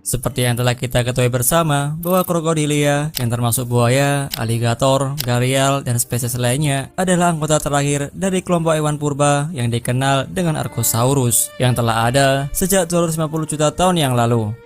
Seperti yang telah kita ketahui bersama bahwa krokodilia yang termasuk buaya, aligator, gharial, dan spesies lainnya adalah anggota terakhir dari kelompok hewan purba yang dikenal dengan Archosaurus yang telah ada sejak 250 juta tahun yang lalu.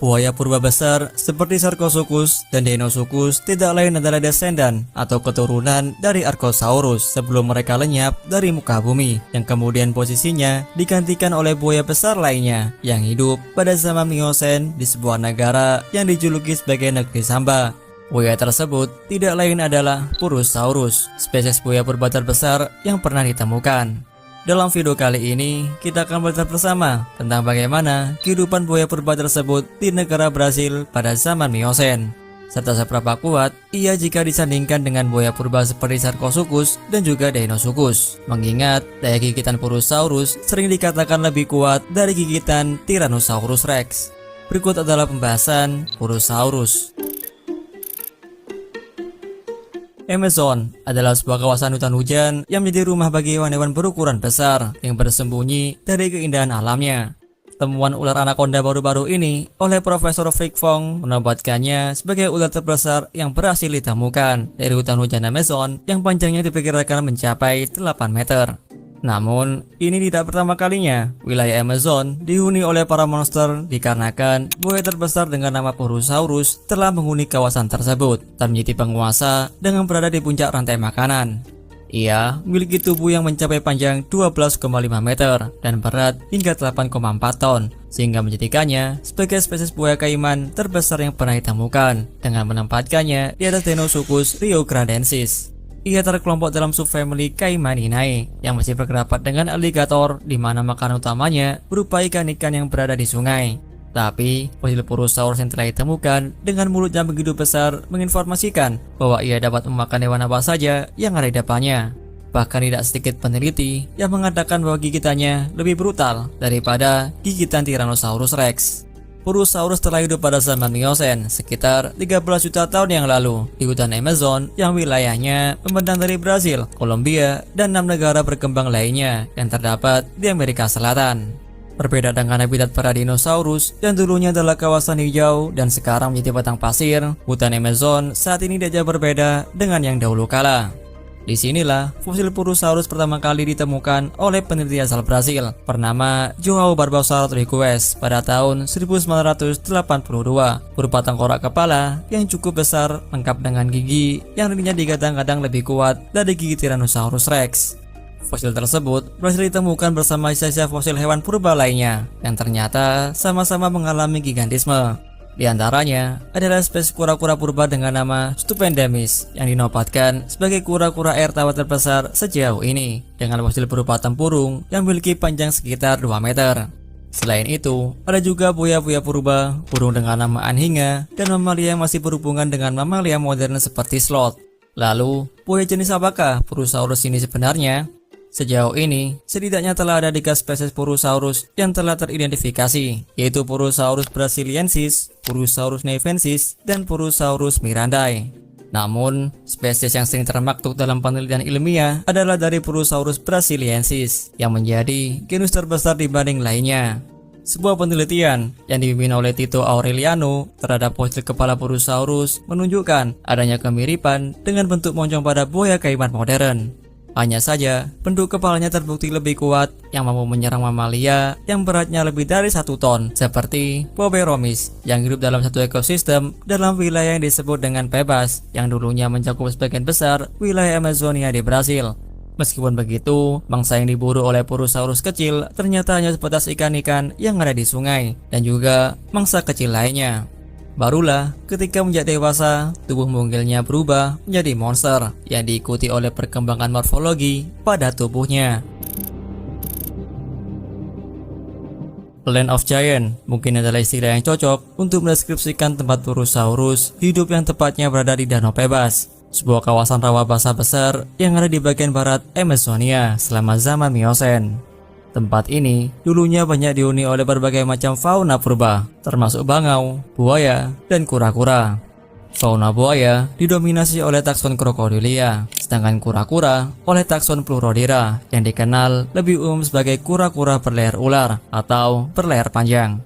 Buaya purba besar seperti Sarcosuchus dan Deinosuchus tidak lain adalah desendan atau keturunan dari Archosaurus sebelum mereka lenyap dari muka bumi, yang kemudian posisinya digantikan oleh buaya besar lainnya yang hidup pada zaman Miosen di sebuah negara yang dijuluki sebagai negeri Samba. Buaya tersebut tidak lain adalah Purusaurus, spesies buaya purba terbesar yang pernah ditemukan. Dalam video kali ini, kita akan belajar bersama tentang bagaimana kehidupan buaya purba tersebut di negara Brasil pada zaman Miosen, serta seberapa kuat ia jika disandingkan dengan buaya purba seperti Sarcosuchus dan juga Deinosuchus. Mengingat daya gigitan Purusaurus sering dikatakan lebih kuat dari gigitan Tyrannosaurus Rex. Berikut adalah pembahasan Purusaurus. Amazon adalah sebuah kawasan hutan hujan yang menjadi rumah bagi hewan-hewan berukuran besar yang bersembunyi dari keindahan alamnya. Temuan ular anaconda baru-baru ini oleh Profesor Frick Fong menobatkannya sebagai ular terbesar yang berhasil ditemukan dari hutan hujan Amazon yang panjangnya diperkirakan mencapai 8 meter. Namun, ini tidak pertama kalinya wilayah Amazon dihuni oleh para monster dikarenakan buaya terbesar dengan nama Purusaurus telah menghuni kawasan tersebut dan menjadi penguasa dengan berada di puncak rantai makanan. Ia memiliki tubuh yang mencapai panjang 12,5 meter dan berat hingga 8,4 ton, sehingga menjadikannya sebagai spesies buaya kaiman terbesar yang pernah ditemukan dengan menempatkannya di atas Deinosuchus riograndensis. Ia terkelompok dalam subfamili Caimaninae yang masih berkerabat dengan aligator, di mana makanan utamanya berupa ikan-ikan yang berada di sungai. Tapi, fosil Purusaurus yang telah ditemukan dengan mulut yang begitu besar menginformasikan bahwa ia dapat memakan hewan apa saja yang ada di depannya. Bahkan tidak sedikit peneliti yang mengatakan bahwa gigitannya lebih brutal daripada gigitan Tyrannosaurus Rex. Purusaurus telah hidup pada zaman Miosen sekitar 13 juta tahun yang lalu di hutan Amazon yang wilayahnya membentang dari Brasil, Kolombia, dan 6 negara berkembang lainnya yang terdapat di Amerika Selatan. Berbeda dengan habitat para dinosaurus yang dulunya adalah kawasan hijau dan sekarang menjadi batang pasir, hutan Amazon saat ini tidak jauh berbeda dengan yang dahulu kala. Disinilah fosil Purusaurus pertama kali ditemukan oleh peneliti asal Brasil bernama João Barbosa Rodrigues pada tahun 1982 berupa tengkorak kepala yang cukup besar lengkap dengan gigi yang nantinya digadang-gadang lebih kuat dari gigi Tyrannosaurus Rex. Fosil tersebut berhasil ditemukan bersama sisa fosil hewan purba lainnya yang ternyata sama-sama mengalami gigantisme. Di antaranya adalah spesies kura-kura purba dengan nama Stupendemis yang dinobatkan sebagai kura-kura air tawar terbesar sejauh ini dengan fosil berupa tempurung yang memiliki panjang sekitar 2 meter. Selain itu, ada juga buaya-buaya purba, burung dengan nama anhinga, dan mamalia yang masih berhubungan dengan mamalia modern seperti sloth. Lalu, buaya jenis apakah Purusaurus ini sebenarnya? Sejauh ini, setidaknya telah ada 3 spesies Purusaurus yang telah teridentifikasi, yaitu Purusaurus brasiliensis, Purusaurus neivensis, dan Purusaurus mirandae. Namun, spesies yang sering termaktub dalam penelitian ilmiah adalah dari Purusaurus brasiliensis, yang menjadi genus terbesar dibanding lainnya. Sebuah penelitian yang dipimpin oleh Tito Aureliano terhadap fosil kepala Purusaurus menunjukkan adanya kemiripan dengan bentuk moncong pada buaya kaiman modern. Hanya saja, bentuk kepalanya terbukti lebih kuat yang mampu menyerang mamalia yang beratnya lebih dari 1 ton, seperti Boberomis yang hidup dalam satu ekosistem dalam wilayah yang disebut dengan bebas, yang dulunya mencakup sebagian besar wilayah Amazonia di Brasil. Meskipun begitu, mangsa yang diburu oleh Purusaurus kecil ternyata hanya sebatas ikan-ikan yang ada di sungai, dan juga mangsa kecil lainnya. Barulah ketika menjadi dewasa, tubuh mungilnya berubah menjadi monster yang diikuti oleh perkembangan morfologi pada tubuhnya. Land of Giant mungkin adalah istilah yang cocok untuk mendeskripsikan tempat Purusaurus hidup yang tepatnya berada di Danau Bebas, sebuah kawasan rawa basah besar yang ada di bagian barat Amazonia selama zaman Miosen. Tempat ini dulunya banyak dihuni oleh berbagai macam fauna purba, termasuk bangau, buaya, dan kura-kura. Fauna buaya didominasi oleh takson Crocodilia, sedangkan kura-kura oleh takson Pleurodira yang dikenal lebih umum sebagai kura-kura berleher ular atau berleher panjang.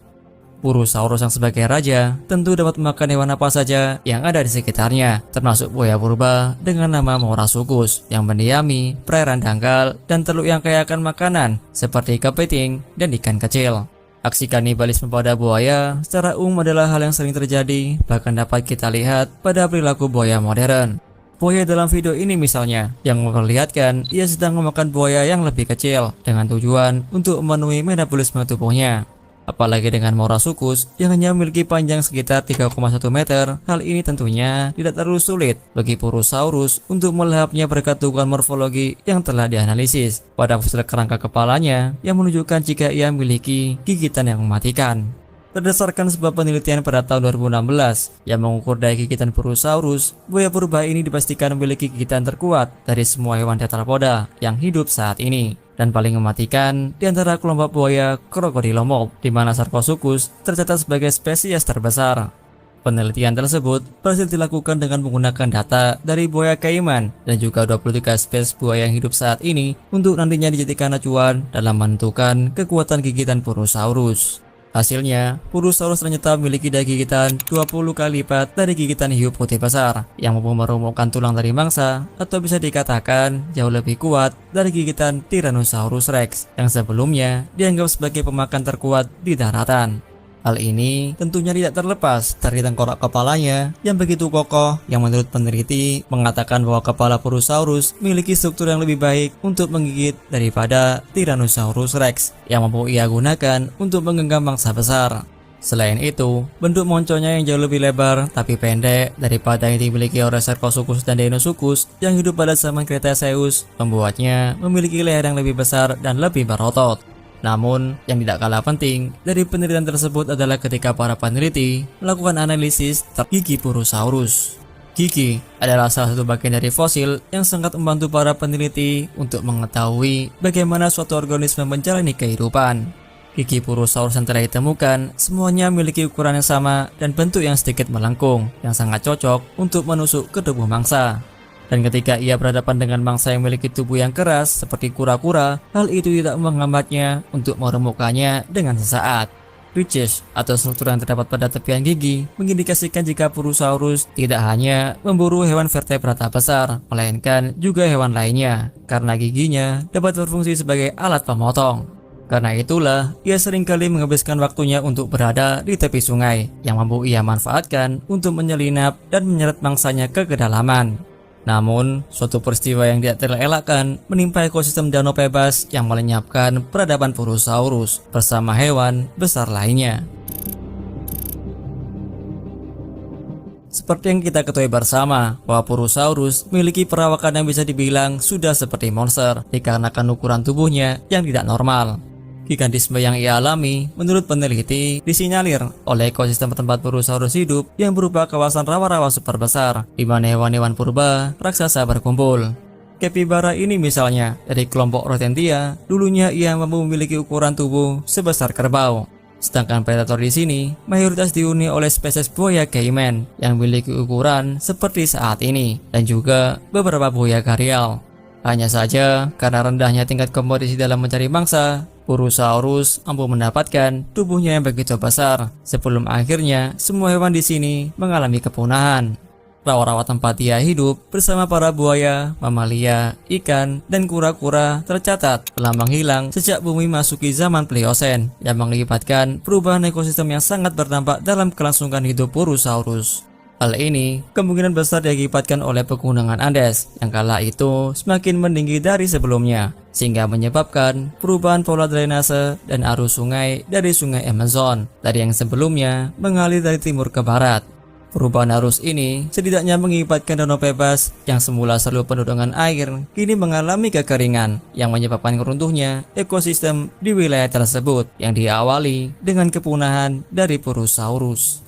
Purosaurus yang sebagai raja tentu dapat memakan hewan apa saja yang ada di sekitarnya, termasuk buaya purba dengan nama Morasuchus yang mendiami perairan dangkal dan teluk yang kaya akan makanan seperti kepiting dan ikan kecil. Aksi kanibalisme pada buaya secara umum adalah hal yang sering terjadi, bahkan dapat kita lihat pada perilaku buaya modern. Buaya dalam video ini misalnya, yang memperlihatkan ia sedang memakan buaya yang lebih kecil dengan tujuan untuk memenuhi metabolisme tubuhnya. Apalagi dengan Morasuchus yang hanya memiliki panjang sekitar 3,1 meter, hal ini tentunya tidak terlalu sulit bagi Purosaurus untuk melahapnya berkat dukungan morfologi yang telah dianalisis pada fosil kerangka kepalanya yang menunjukkan jika ia memiliki gigitan yang mematikan. Berdasarkan sebuah penelitian pada tahun 2016 yang mengukur daya gigitan Purosaurus, buaya purba ini dipastikan memiliki gigitan terkuat dari semua hewan tetrapoda yang hidup saat ini dan paling mematikan di antara kelompok buaya Crocodylomorph, di mana Sarcosuchus tercatat sebagai spesies terbesar. Penelitian tersebut berhasil dilakukan dengan menggunakan data dari buaya Cayman dan juga 23 spesies buaya yang hidup saat ini untuk nantinya dijadikan acuan dalam menentukan kekuatan gigitan Purosaurus. Hasilnya, Purosaurus ternyata memiliki daya gigitan 20 kali lipat dari gigitan hiu putih besar yang mampu merumukkan tulang dari mangsa, atau bisa dikatakan jauh lebih kuat dari gigitan Tyrannosaurus Rex yang sebelumnya dianggap sebagai pemakan terkuat di daratan. Hal ini tentunya tidak terlepas dari tengkorak kepalanya yang begitu kokoh, yang menurut peneliti mengatakan bahwa kepala Purosaurus memiliki struktur yang lebih baik untuk menggigit daripada Tyrannosaurus Rex yang mampu ia gunakan untuk menggenggam mangsa besar. Selain itu, bentuk monconya yang jauh lebih lebar tapi pendek daripada yang dimiliki oleh Sarcosuchus dan Deinosuchus yang hidup pada zaman Cretaceous membuatnya memiliki leher yang lebih besar dan lebih berotot. Namun, yang tidak kalah penting dari penelitian tersebut adalah ketika para peneliti melakukan analisis gigi Purosaurus. Gigi adalah salah satu bagian dari fosil yang sangat membantu para peneliti untuk mengetahui bagaimana suatu organisme menjalani kehidupan. Gigi Purosaurus yang telah ditemukan semuanya memiliki ukuran yang sama dan bentuk yang sedikit melengkung, yang sangat cocok untuk menusuk ke tubuh mangsa. Dan ketika ia berhadapan dengan mangsa yang memiliki tubuh yang keras seperti kura-kura, hal itu tidak menghambatnya untuk meremukkannya dengan sesaat. Ridges atau struktur yang terdapat pada tepian gigi mengindikasikan jika Purosaurus tidak hanya memburu hewan vertebrata besar, melainkan juga hewan lainnya, karena giginya dapat berfungsi sebagai alat pemotong. Karena itulah, ia seringkali menghabiskan waktunya untuk berada di tepi sungai, yang mampu ia manfaatkan untuk menyelinap dan menyeret mangsanya ke kedalaman. Namun, suatu peristiwa yang tidak terelakkan menimpa ekosistem danau bebas yang melenyapkan peradaban Purosaurus bersama hewan besar lainnya. Seperti yang kita ketahui bersama, bahwa Purosaurus memiliki perawakan yang bisa dibilang sudah seperti monster dikarenakan ukuran tubuhnya yang tidak normal. Gigantisme yang ia alami, menurut peneliti, disinyalir oleh ekosistem tempat Purosaurus hidup yang berupa kawasan rawa-rawa super besar, di mana hewan-hewan purba raksasa berkumpul. Capybara ini misalnya, dari kelompok Rodentia, dulunya ia mampu memiliki ukuran tubuh sebesar kerbau. Sedangkan predator di sini mayoritas dihuni oleh spesies buaya Cayman yang memiliki ukuran seperti saat ini, dan juga beberapa buaya gharial. Hanya saja, karena rendahnya tingkat kompetisi dalam mencari mangsa, Purosaurus mampu mendapatkan tubuhnya yang begitu besar sebelum akhirnya semua hewan di sini mengalami kepunahan. Rawa-rawa tempat ia hidup bersama para buaya, mamalia, ikan, dan kura-kura tercatat telah menghilang sejak bumi masuki zaman Pliocene yang mengakibatkan perubahan ekosistem yang sangat berdampak dalam kelangsungan hidup Purosaurus. Hal ini kemungkinan besar diakibatkan oleh pegunungan Andes yang kala itu semakin meninggi dari sebelumnya, sehingga menyebabkan perubahan pola drainase dan arus sungai dari sungai Amazon dari yang sebelumnya mengalir dari timur ke barat. Perubahan arus ini setidaknya mengakibatkan danau bebas yang semula selalu penuh dengan air kini mengalami kekeringan yang menyebabkan runtuhnya ekosistem di wilayah tersebut yang diawali dengan kepunahan dari Purosaurus.